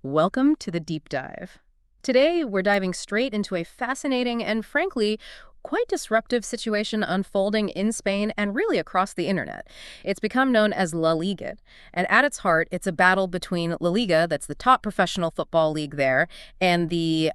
Welcome to the deep dive. Today, we're diving straight into a fascinating and, frankly, quite disruptive situation unfolding in Spain and really across the internet. It's become known as Laligate, and at its heart, it's a battle between La Liga, that's the top professional football league there, and the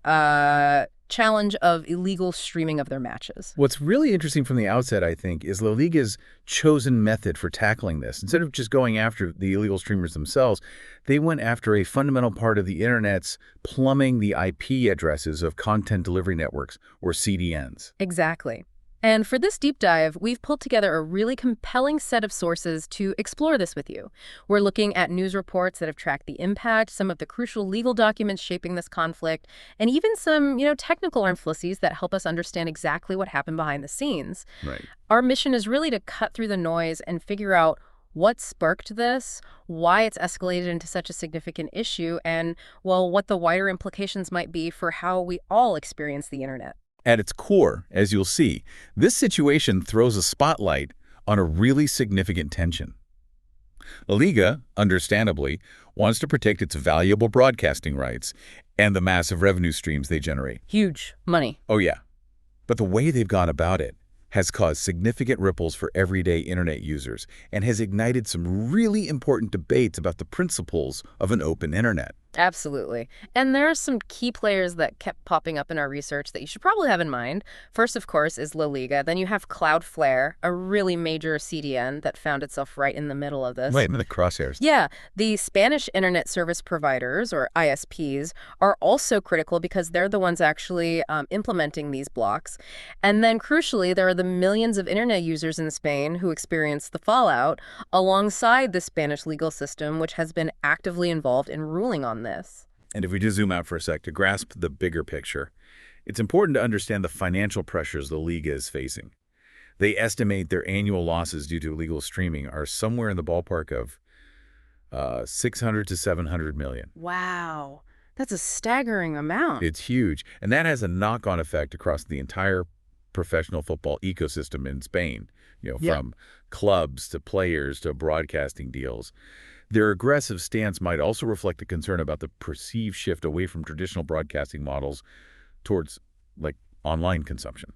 challenge of illegal streaming of their matches. What's really interesting from the outset, I think, is La Liga's chosen method for tackling this. Instead of just going after the illegal streamers themselves, they went after a fundamental part of the internet's plumbing the IP addresses of content delivery networks, or CDNs. Exactly. And for this deep dive, we've pulled together a really compelling set of sources to explore this with you. We're looking at news reports that have tracked the impact, some of the crucial legal documents shaping this conflict, and even some, technical intricacies that help us understand exactly what happened behind the scenes. Right. Our mission is really to cut through the noise and figure out what sparked this, why it's escalated into such a significant issue, and, well, what the wider implications might be for how we all experience the internet. At its core, as you'll see, this situation throws a spotlight on a really significant tension. La Liga, understandably, wants to protect its valuable broadcasting rights and the massive revenue streams they generate. Huge money. Oh yeah. But the way they've gone about it has caused significant ripples for everyday internet users and has ignited some really important debates about the principles of an open internet. Absolutely. And there are some key players that kept popping up in our research that you should probably have in mind. First, of course, is La Liga. Then you have Cloudflare, a really major CDN that found itself right in the middle of this. Right, in the crosshairs. Yeah, the Spanish internet service providers, or ISPs, are also critical because they're the ones actually implementing these blocks. And then, crucially, there are the millions of internet users in Spain who experience the fallout alongside the Spanish legal system, which has been actively involved in ruling on this. And if we just zoom out for a sec to grasp the bigger picture, it's important to understand the financial pressures the Liga is facing. They estimate their annual losses due to illegal streaming are somewhere in the ballpark of 600 to 700 million. Wow, that's a staggering amount. It's huge, and that has a knock-on effect across the entire professional football ecosystem in Spain, from clubs to players to broadcasting deals. Their aggressive stance might also reflect a concern about the perceived shift away from traditional broadcasting models towards, online consumption.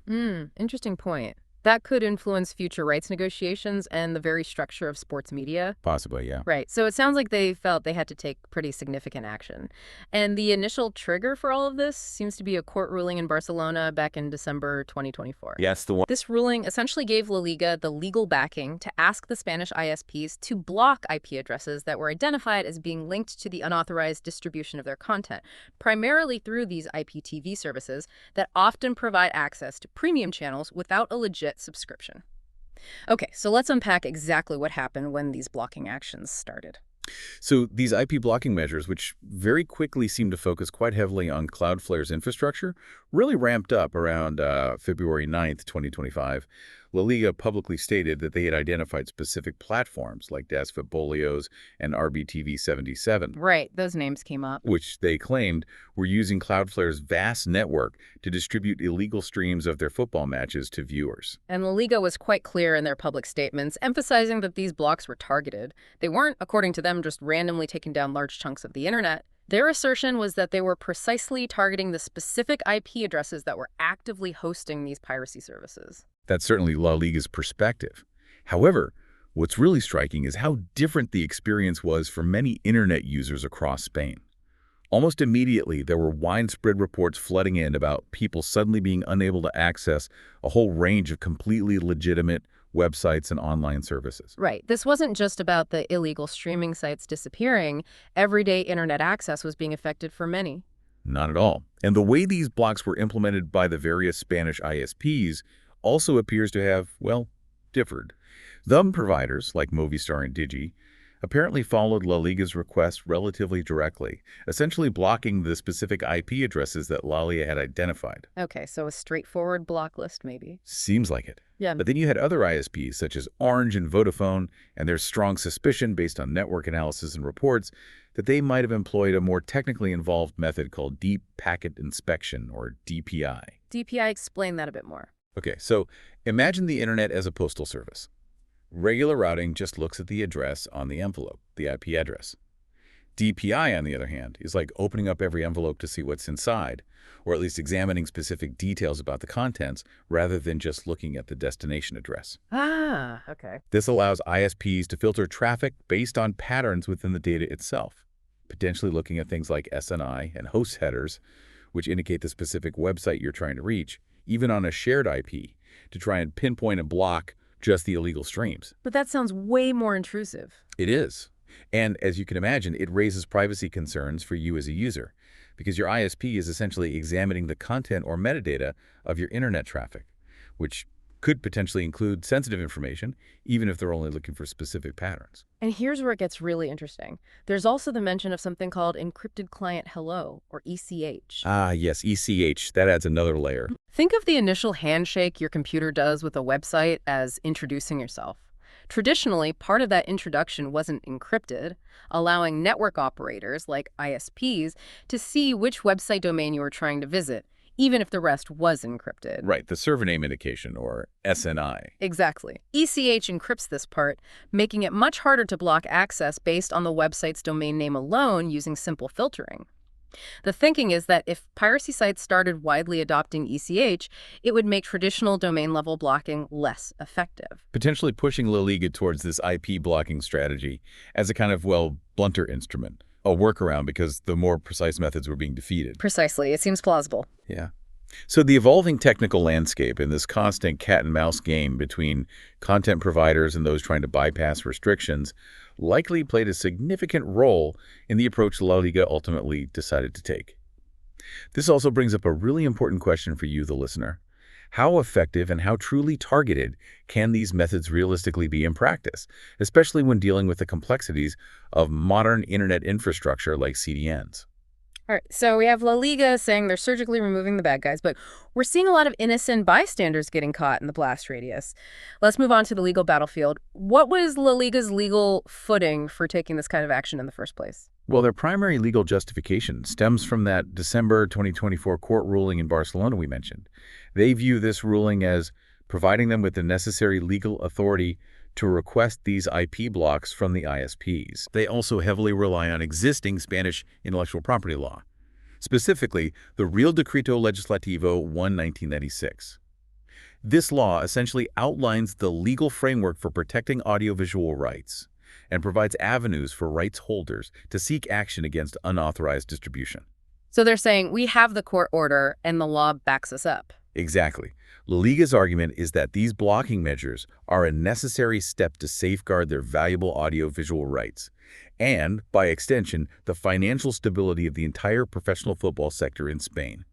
Interesting point. That could influence future rights negotiations and the very structure of sports media. Possibly, yeah. Right. So it sounds like they felt they had to take pretty significant action. And the initial trigger for all of this seems to be a court ruling in Barcelona back in December 2024. Yes, the one. This ruling essentially gave La Liga the legal backing to ask the Spanish ISPs to block IP addresses that were identified as being linked to the unauthorized distribution of their content, primarily through these IPTV services that often provide access to premium channels without a legit subscription. Okay, so let's unpack exactly what happened when these blocking actions started. So these IP blocking measures, which very quickly seemed to focus quite heavily on Cloudflare's infrastructure, really ramped up around February 9th, 2025. La Liga publicly stated that they had identified specific platforms like Das Futboleos and RBTV 77. Right, those names came up. Which they claimed were using Cloudflare's vast network to distribute illegal streams of their football matches to viewers. And La Liga was quite clear in their public statements, emphasizing that these blocks were targeted. They weren't, according to them, just randomly taking down large chunks of the internet. Their assertion was that they were precisely targeting the specific IP addresses that were actively hosting these piracy services. That's certainly La Liga's perspective. However, what's really striking is how different the experience was for many internet users across Spain. Almost immediately, there were widespread reports flooding in about people suddenly being unable to access a whole range of completely legitimate websites and online services. Right. This wasn't just about the illegal streaming sites disappearing. Everyday internet access was being affected for many. Not at all. And the way these blocks were implemented by the various Spanish ISPs also appears to have, differed. Some providers, like Movistar and Digi, apparently followed La Liga's request relatively directly, essentially blocking the specific IP addresses that La Liga had identified. Okay, so a straightforward block list, maybe. Seems like it. Yeah. But then you had other ISPs, such as Orange and Vodafone, and there's strong suspicion based on network analysis and reports that they might have employed a more technically involved method called Deep Packet Inspection, or DPI. DPI, explain that a bit more. Okay, so imagine the internet as a postal service. Regular routing just looks at the address on the envelope, the IP address. DPI, on the other hand, is like opening up every envelope to see what's inside, or at least examining specific details about the contents rather than just looking at the destination address. Ah, okay. This allows ISPs to filter traffic based on patterns within the data itself, potentially looking at things like SNI and host headers, which indicate the specific website you're trying to reach, even on a shared IP, to try and pinpoint and block just the illegal streams. But that sounds way more intrusive. It is. And as you can imagine, it raises privacy concerns for you as a user, because your ISP is essentially examining the content or metadata of your internet traffic, which could potentially include sensitive information, even if they're only looking for specific patterns. And here's where it gets really interesting. There's also the mention of something called encrypted client hello, or ECH. Ah, yes, ECH. That adds another layer. Think of the initial handshake your computer does with a website as introducing yourself. Traditionally, part of that introduction wasn't encrypted, allowing network operators, like ISPs, to see which website domain you were trying to visit, even if the rest was encrypted. Right, the server name indication, or SNI. Exactly. ECH encrypts this part, making it much harder to block access based on the website's domain name alone using simple filtering. The thinking is that if piracy sites started widely adopting ECH, it would make traditional domain-level blocking less effective. Potentially pushing LaLiga towards this IP blocking strategy as a kind of, well, blunter instrument. A workaround because the more precise methods were being defeated. Precisely. It seems plausible. Yeah. So the evolving technical landscape and this constant cat-and-mouse game between content providers and those trying to bypass restrictions likely played a significant role in the approach LaLiga ultimately decided to take. This also brings up a really important question for you, the listener. How effective and how truly targeted can these methods realistically be in practice, especially when dealing with the complexities of modern internet infrastructure like CDNs? All right, so we have LaLiga saying they're surgically removing the bad guys, but we're seeing a lot of innocent bystanders getting caught in the blast radius. Let's move on to the legal battlefield. What was LaLiga's legal footing for taking this kind of action in the first place? Well, their primary legal justification stems from that December 2024 court ruling in Barcelona we mentioned. They view this ruling as providing them with the necessary legal authority to request these IP blocks from the ISPs. They also heavily rely on existing Spanish intellectual property law, specifically the Real Decreto Legislativo 1/1996. This law essentially outlines the legal framework for protecting audiovisual rights and provides avenues for rights holders to seek action against unauthorized distribution. So they're saying we have the court order and the law backs us up. Exactly. LaLiga's argument is that these blocking measures are a necessary step to safeguard their valuable audiovisual rights and, by extension, the financial stability of the entire professional football sector in Spain.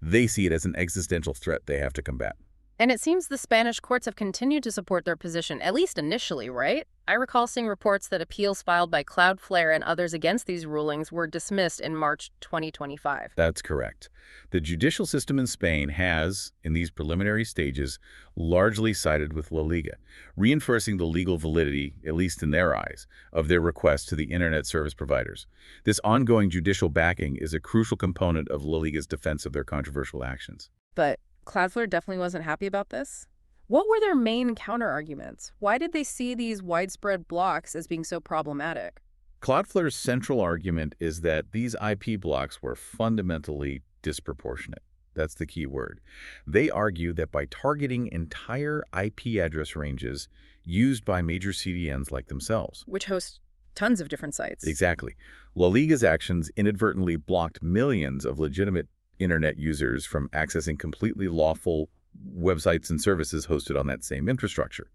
They see it as an existential threat they have to combat. And it seems the Spanish courts have continued to support their position, at least initially, right? I recall seeing reports that appeals filed by Cloudflare and others against these rulings were dismissed in March 2025. That's correct. The judicial system in Spain has, in these preliminary stages, largely sided with LaLiga, reinforcing the legal validity, at least in their eyes, of their request to the internet service providers. This ongoing judicial backing is a crucial component of LaLiga's defense of their controversial actions. But Cloudflare definitely wasn't happy about this. What were their main counter-arguments? Why did they see these widespread blocks as being so problematic? Cloudflare's central argument is that these IP blocks were fundamentally disproportionate. That's the key word. They argue that by targeting entire IP address ranges used by major CDNs like themselves, Which host tons of different sites. exactly, LaLiga's actions inadvertently blocked millions of legitimate internet users from accessing completely lawful websites and services hosted on that same infrastructure.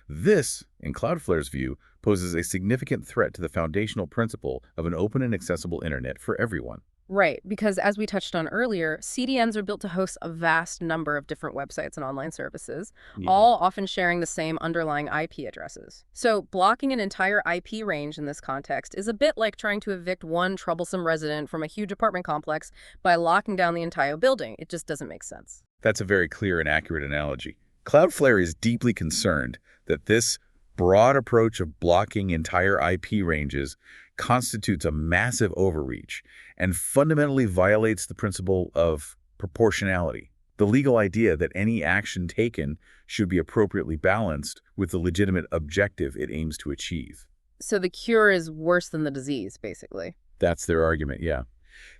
This, in Cloudflare's view, poses a significant threat to the foundational principle of an open and accessible internet for everyone. Right, because as we touched on earlier, CDNs are built to host a vast number of different websites and online services, all often sharing the same underlying IP addresses. So blocking an entire IP range in this context is a bit like trying to evict one troublesome resident from a huge apartment complex by locking down the entire building. It just doesn't make sense. That's a very clear and accurate analogy. Cloudflare is deeply concerned that this broad approach of blocking entire IP ranges constitutes a massive overreach and fundamentally violates the principle of proportionality, the legal idea that any action taken should be appropriately balanced with the legitimate objective it aims to achieve. So the cure is worse than the disease, basically. That's their argument, yeah.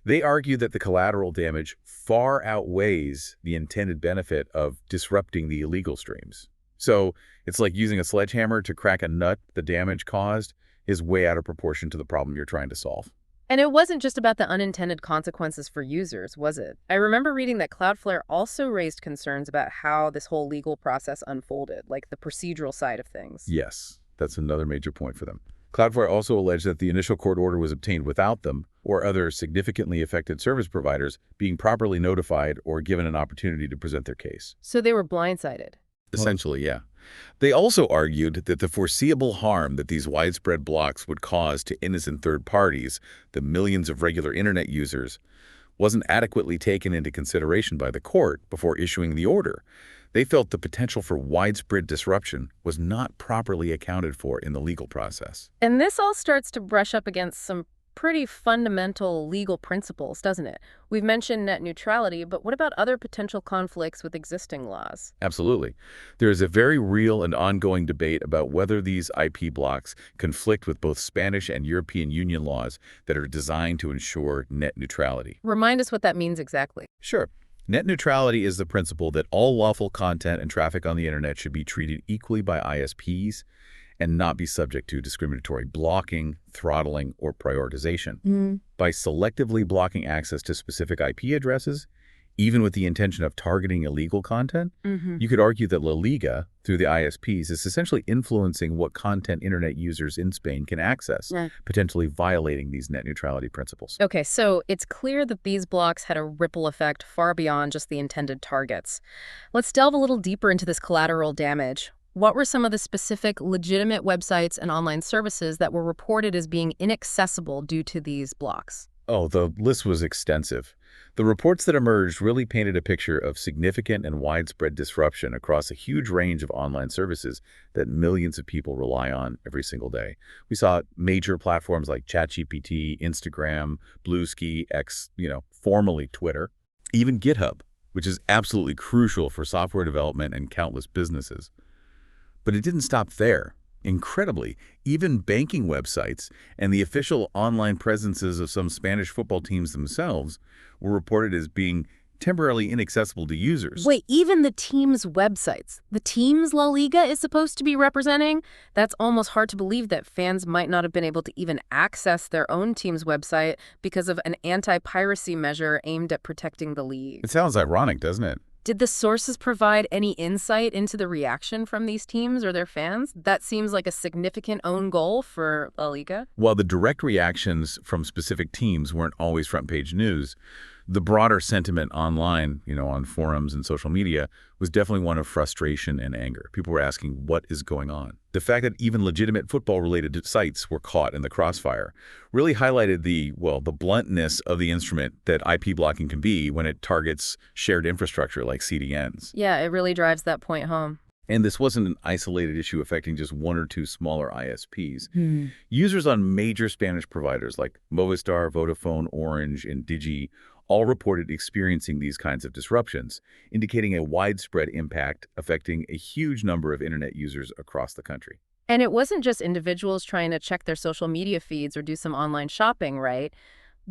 They argue that the collateral damage far outweighs the intended benefit of disrupting the illegal streams. So it's like using a sledgehammer to crack a nut. The damage caused is way out of proportion to the problem you're trying to solve. And it wasn't just about the unintended consequences for users, was it? I remember reading that Cloudflare also raised concerns about how this whole legal process unfolded, like the procedural side of things. Yes, that's another major point for them. Cloudflare also alleged that the initial court order was obtained without them or other significantly affected service providers being properly notified or given an opportunity to present their case. So they were blindsided. Essentially, yeah. They also argued that the foreseeable harm that these widespread blocks would cause to innocent third parties, the millions of regular internet users, wasn't adequately taken into consideration by the court before issuing the order. They felt the potential for widespread disruption was not properly accounted for in the legal process. And this all starts to brush up against some pretty fundamental legal principles, doesn't it? We've mentioned net neutrality, but what about other potential conflicts with existing laws? Absolutely. There is a very real and ongoing debate about whether these IP blocks conflict with both Spanish and European Union laws that are designed to ensure net neutrality. Remind us what that means exactly. Sure. Net neutrality is the principle that all lawful content and traffic on the internet should be treated equally by ISPs and not be subject to discriminatory blocking, throttling, or prioritization. By selectively blocking access to specific IP addresses, even with the intention of targeting illegal content, you could argue that LaLiga, through the ISPs, is essentially influencing what content internet users in Spain can access, potentially violating these net neutrality principles. Okay, so it's clear that these blocks had a ripple effect far beyond just the intended targets. Let's delve a little deeper into this collateral damage. What were some of the specific legitimate websites and online services that were reported as being inaccessible due to these blocks? Oh, the list was extensive. The reports that emerged really painted a picture of significant and widespread disruption across a huge range of online services that millions of people rely on every single day. We saw major platforms like ChatGPT, Instagram, Bluesky, X, formerly Twitter, even GitHub, which is absolutely crucial for software development and countless businesses. But it didn't stop there. Incredibly, even banking websites and the official online presences of some Spanish football teams themselves were reported as being temporarily inaccessible to users. Wait, even the team's websites, the teams La Liga is supposed to be representing? That's almost hard to believe that fans might not have been able to even access their own team's website because of an anti-piracy measure aimed at protecting the league. It sounds ironic, doesn't it? Did the sources provide any insight into the reaction from these teams or their fans? That seems like a significant own goal for La Liga. While the direct reactions from specific teams weren't always front-page news, the broader sentiment online, on forums and social media, was definitely one of frustration and anger. People were asking, what is going on? The fact that even legitimate football-related sites were caught in the crossfire really highlighted the bluntness of the instrument that IP blocking can be when it targets shared infrastructure like CDNs. Yeah, it really drives that point home. And this wasn't an isolated issue affecting just one or two smaller ISPs. Users on major Spanish providers like Movistar, Vodafone, Orange, and Digi all reported experiencing these kinds of disruptions, indicating a widespread impact affecting a huge number of internet users across the country. And it wasn't just individuals trying to check their social media feeds or do some online shopping, right?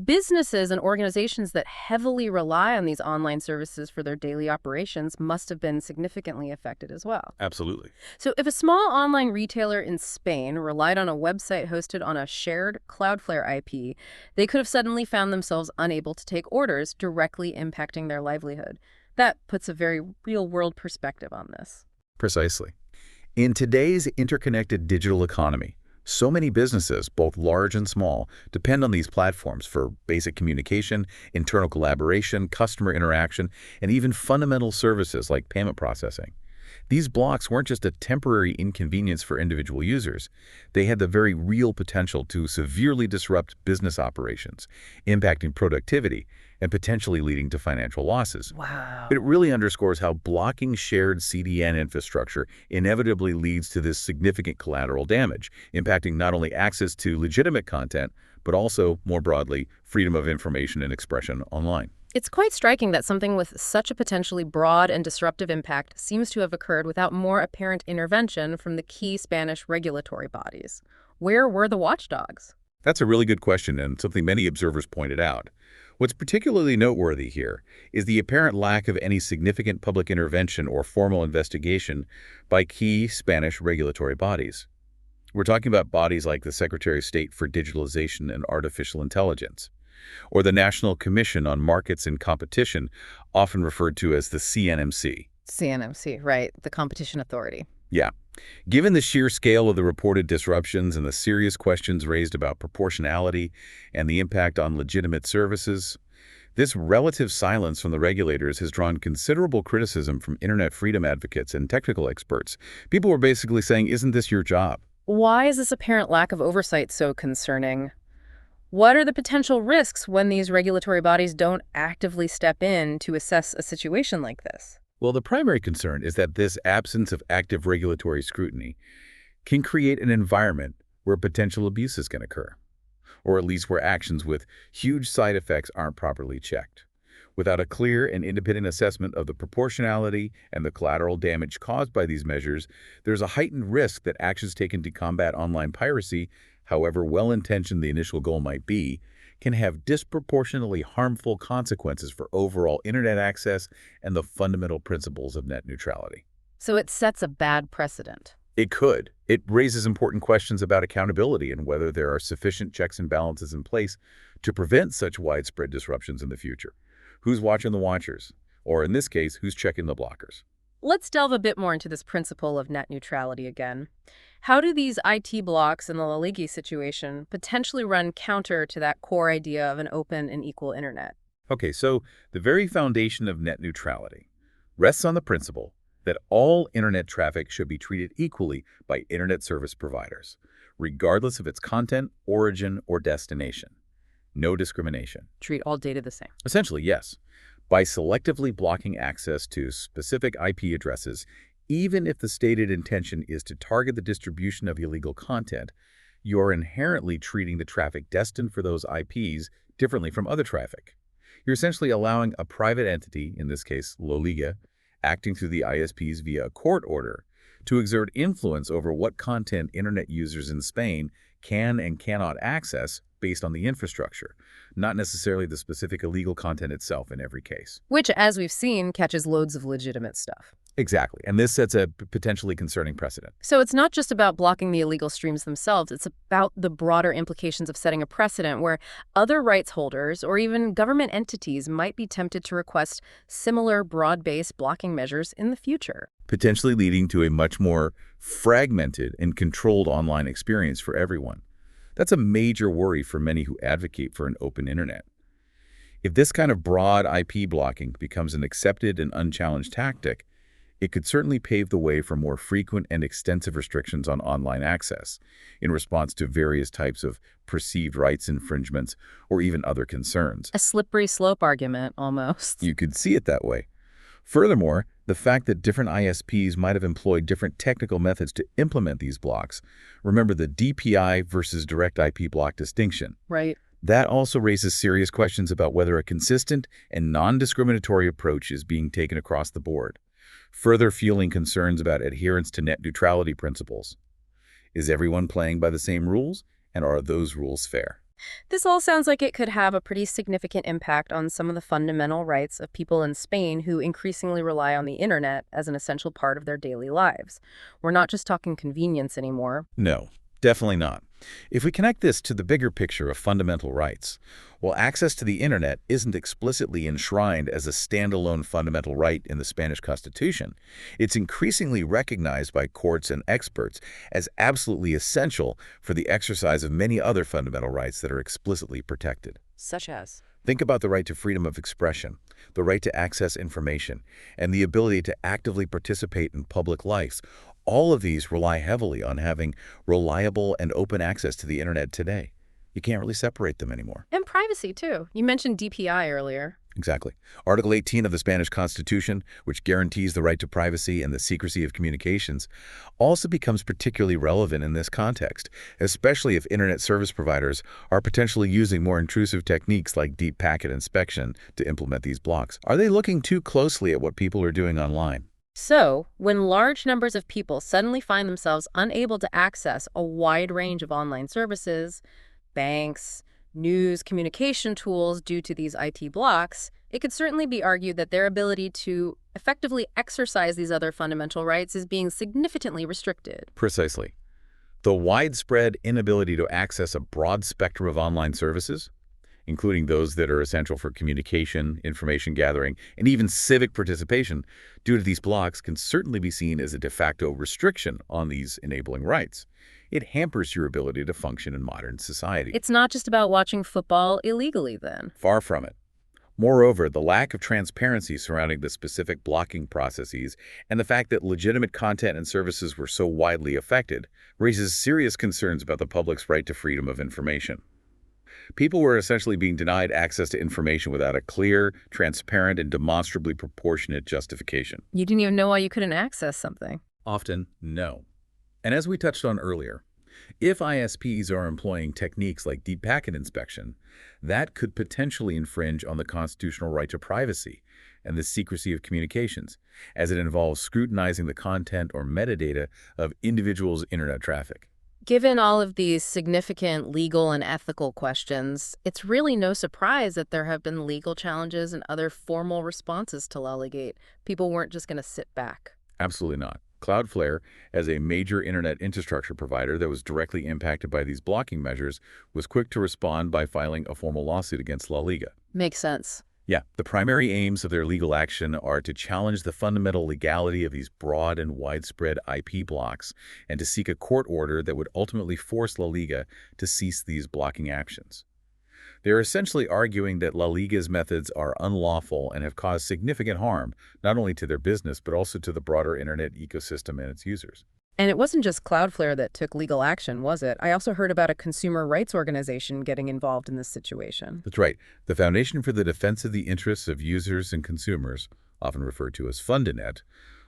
Businesses and organizations that heavily rely on these online services for their daily operations must have been significantly affected as well. Absolutely. So if a small online retailer in Spain relied on a website hosted on a shared Cloudflare IP, they could have suddenly found themselves unable to take orders, directly impacting their livelihood. That puts a very real-world perspective on this. Precisely. In today's interconnected digital economy, so many businesses, both large and small, depend on these platforms for basic communication, internal collaboration, customer interaction, and even fundamental services like payment processing. These blocks weren't just a temporary inconvenience for individual users. They had the very real potential to severely disrupt business operations, impacting productivity and potentially leading to financial losses. Wow. It really underscores how blocking shared CDN infrastructure inevitably leads to this significant collateral damage, impacting not only access to legitimate content, but also, more broadly, freedom of information and expression online. It's quite striking that something with such a potentially broad and disruptive impact seems to have occurred without more apparent intervention from the key Spanish regulatory bodies. Where were the watchdogs? That's a really good question and something many observers pointed out. What's particularly noteworthy here is the apparent lack of any significant public intervention or formal investigation by key Spanish regulatory bodies. We're talking about bodies like the Secretary of State for Digitalization and Artificial Intelligence, or the National Commission on Markets and Competition, often referred to as the CNMC. CNMC, right, the Competition Authority. Yeah. Given the sheer scale of the reported disruptions and the serious questions raised about proportionality and the impact on legitimate services, this relative silence from the regulators has drawn considerable criticism from internet freedom advocates and technical experts. People were basically saying, isn't this your job? Why is this apparent lack of oversight so concerning? What are the potential risks when these regulatory bodies don't actively step in to assess a situation like this? Well, the primary concern is that this absence of active regulatory scrutiny can create an environment where potential abuses can occur, or at least where actions with huge side effects aren't properly checked. Without a clear and independent assessment of the proportionality and the collateral damage caused by these measures, there's a heightened risk that actions taken to combat online piracy, however well-intentioned the initial goal might be, can have disproportionately harmful consequences for overall internet access and the fundamental principles of net neutrality. So it sets a bad precedent. It could. It raises important questions about accountability and whether there are sufficient checks and balances in place to prevent such widespread disruptions in the future. Who's watching the watchers? Or in this case, who's checking the blockers? Let's delve a bit more into this principle of net neutrality again. How do these IT blocks in the LaLiga situation potentially run counter to that core idea of an open and equal internet? Okay, so the very foundation of net neutrality rests on the principle that all internet traffic should be treated equally by internet service providers, regardless of its content, origin, or destination. No discrimination. Treat all data the same. Essentially, yes. By selectively blocking access to specific IP addresses, even if the stated intention is to target the distribution of illegal content, you're inherently treating the traffic destined for those IPs differently from other traffic. You're essentially allowing a private entity, in this case LaLiga, acting through the ISPs via a court order, to exert influence over what content internet users in Spain can and cannot access based on the infrastructure, not necessarily the specific illegal content itself in every case. Which, as we've seen, catches loads of legitimate stuff. Exactly, and this sets a potentially concerning precedent. So it's not just about blocking the illegal streams themselves, it's about the broader implications of setting a precedent where other rights holders or even government entities might be tempted to request similar broad-based blocking measures in the future. Potentially leading to a much more fragmented and controlled online experience for everyone. That's a major worry for many who advocate for an open internet. If this kind of broad IP blocking becomes an accepted and unchallenged tactic, it could certainly pave the way for more frequent and extensive restrictions on online access in response to various types of perceived rights infringements or even other concerns. A slippery slope argument, almost. You could see it that way. Furthermore, the fact that different ISPs might have employed different technical methods to implement these blocks, remember the DPI versus direct IP block distinction. Right. That also raises serious questions about whether a consistent and non-discriminatory approach is being taken across the board, further fueling concerns about adherence to net neutrality principles. Is everyone playing by the same rules, and are those rules fair? This all sounds like it could have a pretty significant impact on some of the fundamental rights of people in Spain who increasingly rely on the internet as an essential part of their daily lives. We're not just talking convenience anymore. No, definitely not. If we connect this to the bigger picture of fundamental rights, while access to the internet isn't explicitly enshrined as a standalone fundamental right in the Spanish Constitution, it's increasingly recognized by courts and experts as absolutely essential for the exercise of many other fundamental rights that are explicitly protected. Such as? Think about the right to freedom of expression, the right to access information, and the ability to actively participate in public life. All of these rely heavily on having reliable and open access to the internet today. You can't really separate them anymore. And privacy, too. You mentioned DPI earlier. Exactly. Article 18 of the Spanish Constitution, which guarantees the right to privacy and the secrecy of communications, also becomes particularly relevant in this context, especially if internet service providers are potentially using more intrusive techniques like deep packet inspection to implement these blocks. Are they looking too closely at what people are doing online? So, when large numbers of people suddenly find themselves unable to access a wide range of online services, banks, news, communication tools due to these IT blocks, it could certainly be argued that their ability to effectively exercise these other fundamental rights is being significantly restricted. Precisely. The widespread inability to access a broad spectrum of online services, including those that are essential for communication, information gathering, and even civic participation, due to these blocks can certainly be seen as a de facto restriction on these enabling rights. It hampers your ability to function in modern society. It's not just about watching football illegally, then. Far from it. Moreover, the lack of transparency surrounding the specific blocking processes and the fact that legitimate content and services were so widely affected raises serious concerns about the public's right to freedom of information. People were essentially being denied access to information without a clear, transparent, and demonstrably proportionate justification. You didn't even know why you couldn't access something. Often, no. And as we touched on earlier, if ISPs are employing techniques like deep packet inspection, that could potentially infringe on the constitutional right to privacy and the secrecy of communications, as it involves scrutinizing the content or metadata of individuals' internet traffic. Given all of these significant legal and ethical questions, it's really no surprise that there have been legal challenges and other formal responses to Laligate. People weren't just going to sit back. Absolutely not. Cloudflare, as a major internet infrastructure provider that was directly impacted by these blocking measures, was quick to respond by filing a formal lawsuit against LaLiga. Makes sense. Yeah, the primary aims of their legal action are to challenge the fundamental legality of these broad and widespread IP blocks and to seek a court order that would ultimately force LaLiga to cease these blocking actions. They're essentially arguing that LaLiga's methods are unlawful and have caused significant harm, not only to their business, but also to the broader internet ecosystem and its users. And it wasn't just Cloudflare that took legal action, was it? I also heard about a consumer rights organization getting involved in this situation. That's right. The Foundation for the Defense of the Interests of Users and Consumers, often referred to as Fundanet,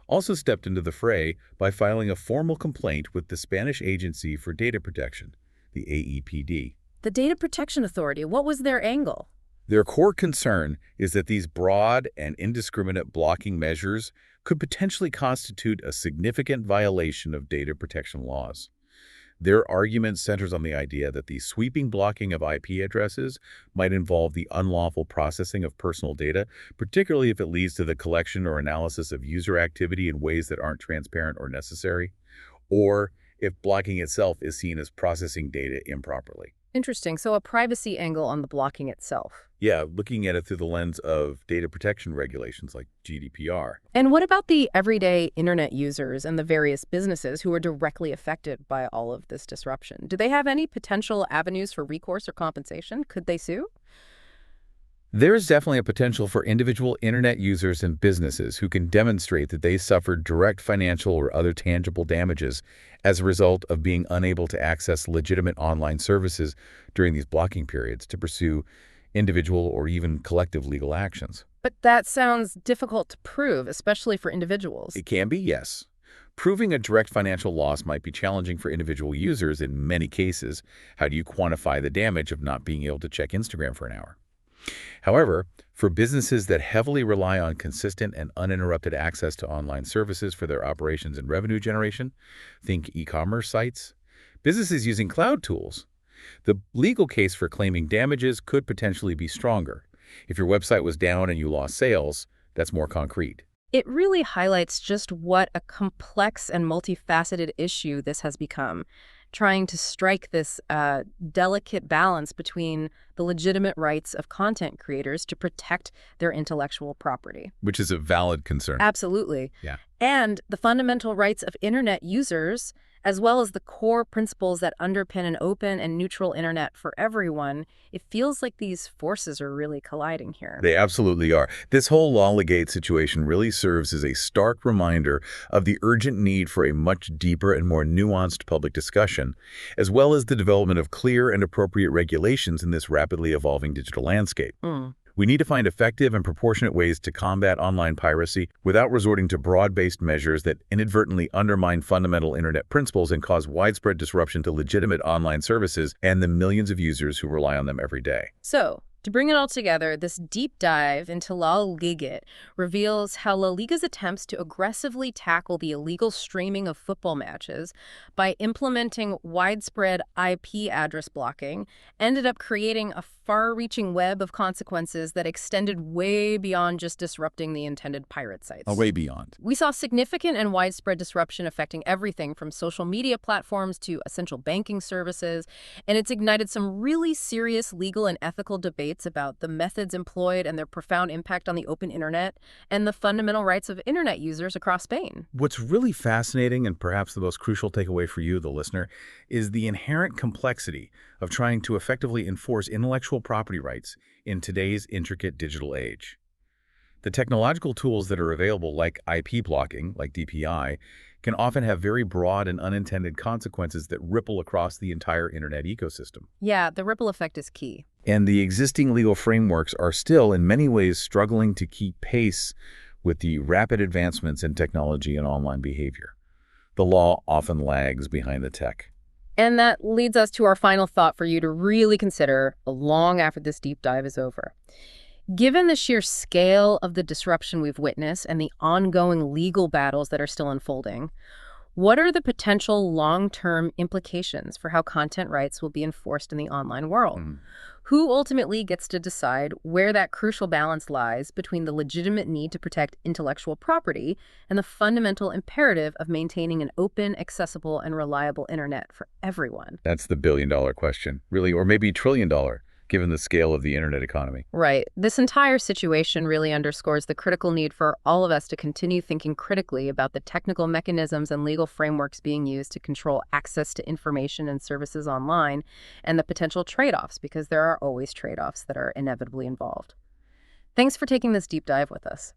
also stepped into the fray by filing a formal complaint with the Spanish Agency for Data Protection, the AEPD. The Data Protection Authority, what was their angle? Their core concern is that these broad and indiscriminate blocking measures could potentially constitute a significant violation of data protection laws. Their argument centers on the idea that the sweeping blocking of IP addresses might involve the unlawful processing of personal data, particularly if it leads to the collection or analysis of user activity in ways that aren't transparent or necessary, or if blocking itself is seen as processing data improperly. Interesting. So a privacy angle on the blocking itself. Yeah, looking at it through the lens of data protection regulations like GDPR. And what about the everyday internet users and the various businesses who are directly affected by all of this disruption? Do they have any potential avenues for recourse or compensation? Could they sue? There is definitely a potential for individual internet users and businesses who can demonstrate that they suffered direct financial or other tangible damages as a result of being unable to access legitimate online services during these blocking periods to pursue individual or even collective legal actions. But that sounds difficult to prove, especially for individuals. It can be, yes. Proving a direct financial loss might be challenging for individual users in many cases. How do you quantify the damage of not being able to check Instagram for an hour? However, for businesses that heavily rely on consistent and uninterrupted access to online services for their operations and revenue generation, think e-commerce sites, businesses using cloud tools, the legal case for claiming damages could potentially be stronger. If your website was down and you lost sales, that's more concrete. It really highlights just what a complex and multifaceted issue this has become, trying to strike this delicate balance between the legitimate rights of content creators to protect their intellectual property. Which is a valid concern. Absolutely. Yeah. And the fundamental rights of internet users, as well as the core principles that underpin an open and neutral internet for everyone. It feels like these forces are really colliding here. They absolutely are. This whole Laligate situation really serves as a stark reminder of the urgent need for a much deeper and more nuanced public discussion, as well as the development of clear and appropriate regulations in this rapidly evolving digital landscape. We need to find effective and proportionate ways to combat online piracy without resorting to broad-based measures that inadvertently undermine fundamental internet principles and cause widespread disruption to legitimate online services and the millions of users who rely on them every day. So, To bring it all together, this deep dive into Laligagate reveals how La Liga's attempts to aggressively tackle the illegal streaming of football matches by implementing widespread IP address blocking ended up creating a far-reaching web of consequences that extended way beyond just disrupting the intended pirate sites. Way beyond. We saw significant and widespread disruption affecting everything from social media platforms to essential banking services, and it's ignited some really serious legal and ethical debates about the methods employed and their profound impact on the open internet and the fundamental rights of internet users across Spain. What's really fascinating, and perhaps the most crucial takeaway for you, the listener, is the inherent complexity of trying to effectively enforce intellectual property rights in today's intricate digital age. The technological tools that are available, like IP blocking, like DPI, can often have very broad and unintended consequences that ripple across the entire internet ecosystem. Yeah, the ripple effect is key. And the existing legal frameworks are still, in many ways, struggling to keep pace with the rapid advancements in technology and online behavior. The law often lags behind the tech. And that leads us to our final thought for you to really consider long after this deep dive is over. Given the sheer scale of the disruption we've witnessed and the ongoing legal battles that are still unfolding, what are the potential long-term implications for how content rights will be enforced in the online world? Who ultimately gets to decide where that crucial balance lies between the legitimate need to protect intellectual property and the fundamental imperative of maintaining an open, accessible, and reliable internet for everyone? That's the billion-dollar question, really, or maybe trillion-dollar, given the scale of the internet economy. Right. This entire situation really underscores the critical need for all of us to continue thinking critically about the technical mechanisms and legal frameworks being used to control access to information and services online and the potential trade-offs, because there are always trade-offs that are inevitably involved. Thanks for taking this deep dive with us.